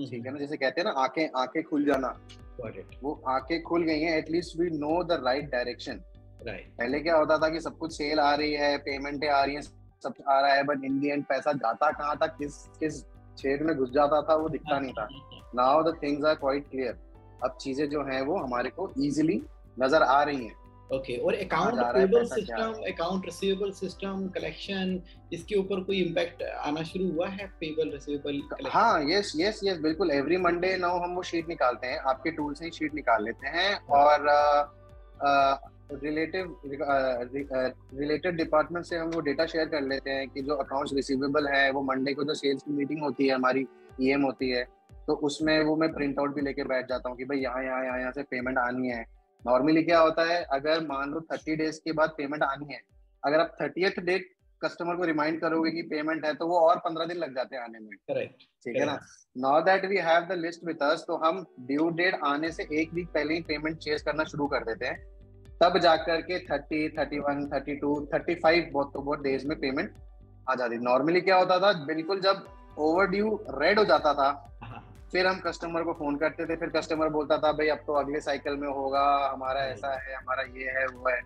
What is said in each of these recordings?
ठीक है ना, जैसे कहते हैं ना आंखें आंखें खुल जाना, वो आंखें खुल गई हैं, at least we know the right direction. पहले क्या होता था कि सब कुछ सेल आ रही है, पेमेंटें आ रही हैं, सब आ रहा है, बट इन दी एंड पैसा जाता कहाँ था, किस किस छेद में घुस जाता था, वो दिखता नहीं था। Now the things are quite clear. अब चीजें जो हैं वो हमारे को इजीली नजर आ रही हैं। ओके, और account payable system, account receivable system, collection, इसके ऊपर कोई इम्पैक्ट आना शुरू हुआ है? Payable, receivable, collection? हाँ, यस यस यस, बिल्कुल। एवरी मंडे नाउ हम वो शीट निकालते हैं, आपके टूल से ही शीट निकाल लेते हैं, और रिलेटेड डिपार्टमेंट से हम वो डेटा शेयर कर लेते हैं कि जो अकाउंट्स रिसीवेबल है वो मंडे को जो सेल्स की मीटिंग होती है हमारी, ईएम होती है, तो उसमें वो मैं प्रिंट आउट भी लेके बैठ जाता हूँ कि भाई यहाँ यहाँ यहाँ यहाँ से पेमेंट आनी है। नॉर्मली क्या होता है, अगर मान लो 30 डेज के बाद पेमेंट आनी है, अगर आप 30th डेट कस्टमर को रिमाइंड करोगे कि पेमेंट है, तो वो और 15 दिन लग जाते हैं आने में। करेक्ट, ठीक है ना। Now that we have the list with us, तो हम ड्यू डेट आने से एक वीक पहले ही पेमेंट चेज करना शुरू कर देते हैं, तब जाकर के 30, 31, 32, 35 बहुत तो बहुत डेज में पेमेंट आ जाती। नॉर्मली क्या होता था, बिल्कुल जब ओवर ड्यू रेड हो जाता था, फिर हम कस्टमर को फोन करते थे, फिर कस्टमर बोलता था भाई अब तो अगले साइकिल में होगा, हमारा ऐसा है, हमारा ये है, वो है।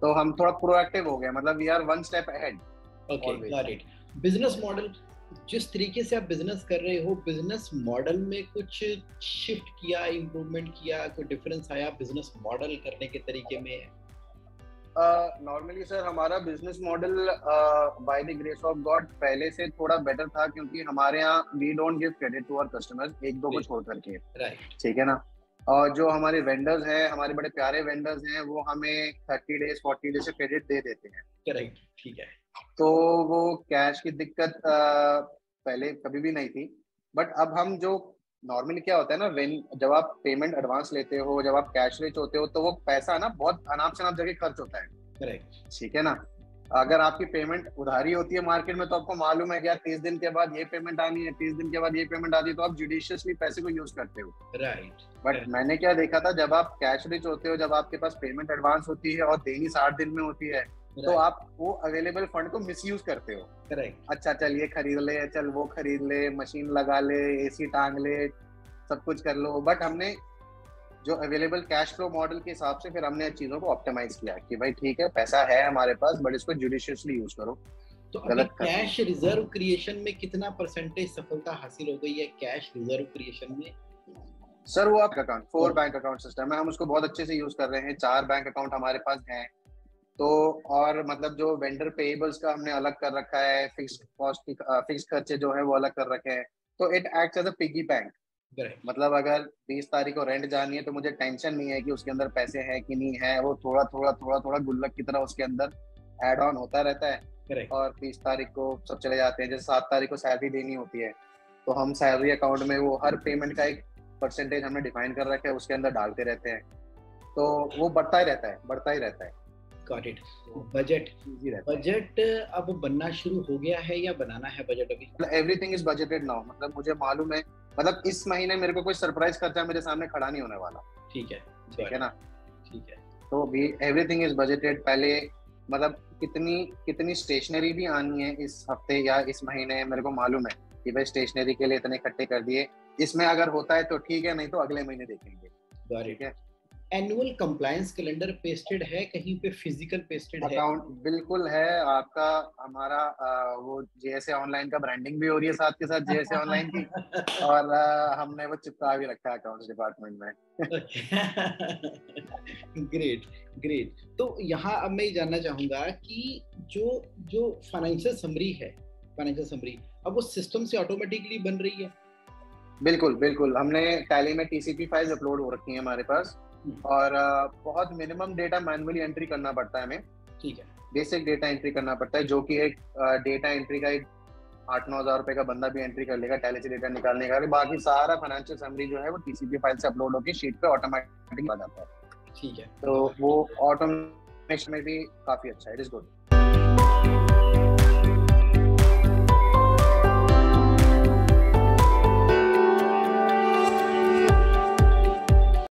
तो हम थोड़ा प्रोएक्टिव हो गए, मतलब we are one step ahead. Okay, got it. Business model, जिस तरीके से आप बिजनेस कर रहे हो, बिजनेस मॉडल में कुछ शिफ्ट किया, इम्प्रूवमेंट किया, कोई डिफरेंस आया बिजनेस मॉडल करने के तरीके में? नॉर्मली सर हमारा business model by the grace of God पहले से थोड़ा बेटर था, क्योंकि हमारे यहाँ we don't give credit to our customers, एक दो को छोड़ करके। ठीक है ना। और जो हमारे वेंडर्स हैं, हमारे बड़े प्यारे वेंडर्स हैं, वो हमें 30 डेज 40 डेज से क्रेडिट दे देते हैं। करेक्ट, ठीक है। तो वो कैश की दिक्कत पहले कभी भी नहीं थी, बट अब हम जो नॉर्मली क्या होता है ना, जब आप पेमेंट एडवांस लेते हो, जब आप कैश रिच होते हो, तो वो पैसा ना बहुत अनाप शनाप जगह खर्च होता है। करेक्ट, ठीक है ना। अगर आपकी पेमेंट उधारी होती है मार्केट में, तो आपको मालूम है कि यार 30 दिन के बाद ये पेमेंट आनी है, 30 दिन के बाद ये पेमेंट आती है, तो आप जुडिशियसली पैसे को यूज करते हो। राइट। बट मैंने क्या देखा था, जब आप कैश रिच होते हो, जब आपके पास पेमेंट एडवांस होती है और देनी 60 दिन में होती है, तो आप वो अवेलेबल फंड को मिसयूज करते हो। करेक्ट। अच्छा चल ये खरीद ले, चल वो खरीद ले, मशीन लगा ले, एसी टांग ले, सब कुछ कर लो। बट हमने जो अवेलेबल कैश फ्लो मॉडल के हिसाब से फिर हमने चीजों को ऑप्टिमाइज किया कि भाई ठीक है, पैसा है हमारे पास, बट इसको जुडिशियसली यूज करो। तो अभी कैश रिजर्व क्रिएशन में कितना परसेंटेज सफलता हासिल हो गई है कैश रिजर्व क्रिएशन में? सर वो आप अकाउंट 4 बैंक अकाउंट सिस्टम है, हम उसको बहुत अच्छे से यूज कर रहे हैं। 4 बैंक अकाउंट हमारे पास हैं। तो और मतलब जो वेंडर पेएबल्स का हमने अलग कर रखा है, फिक्स्ड कॉस्ट की फिक्स्ड खर्चे जो है वो अलग कर रखे हैं। तो it acts as a piggy bank. मतलब अगर 20 तारीख को रेंट जानी है, तो मुझे टेंशन नहीं है कि उसके अंदर पैसे हैं कि नहीं है, वो थोड़ा थोड़ा थोड़ा थोड़ा गुल्लक की तरह उसके अंदर ऐड ऑन होता रहता है। और 20 तारीख को सब चले जाते हैं। जैसे 7 तारीख को सैलरी देनी होती है, तो हम सैलरी अकाउंट में वो हर पेमेंट का एक परसेंटेज हमने डिफाइन कर रखा है, उसके अंदर डालते रहते हैं। तो वो बढ़ता ही रहता है, बढ़ता ही रहता है। Got it. बजट अब बनना शुरू हो गया है या बनाना है बजट अभी? Everything is budgeted now. मतलब मुझे मालूम है, मतलब इस महीने मेरे को कोई सरप्राइज खर्चा मेरे सामने खड़ा नहीं होने वाला। ठीक है, ठीक है ना। ठीक है। तो भी एवरीथिंग इज बजटेड। पहले मतलब कितनी स्टेशनरी भी आनी है इस हफ्ते या इस महीने, मेरे को मालूम है कि भाई स्टेशनरी के लिए इतने इकट्ठे कर दिए, इसमें अगर होता है तो ठीक है, नहीं तो अगले महीने देखेंगे। ठीक है। एनुअल कंप्लायंस कैलेंडर पेस्टेड है कहीं पे, फिजिकल पेस्टेड है? अकाउंट बिल्कुल है आपका। हमारा वो जेएसए ऑनलाइन का ब्रांडिंग भी हो रही है साथ के साथ, जेएसए ऑनलाइन की। और हमने वो चिपका भी रखा है अकाउंट्स डिपार्टमेंट में। Great great. तो यहाँ अब मैं जानना चाहूंगा कि जो फाइनेंशियल समरी अब वो सिस्टम से ऑटोमेटिकली बन रही है? बिल्कुल बिल्कुल। हमने टैली में टीसीपी फाइल्स अपलोड हो रखी है हमारे पास, और बहुत मिनिमम डेटा मैनुअली एंट्री करना पड़ता है हमें। ठीक है। बेसिक डेटा एंट्री करना पड़ता है, जो कि एक डेटा एंट्री का एक 8-9 हज़ार रुपए का बंदा भी एंट्री कर लेगा टैली से डेटा निकालने का। बाकी सारा फाइनेंशियल समरी जो है वो टीसीपी फाइल से अपलोड होकर शीट पे ऑटोमेटिक आ जाता है। ठीक है। तो वो ऑटोमेशन में भी काफी अच्छा है। It is good.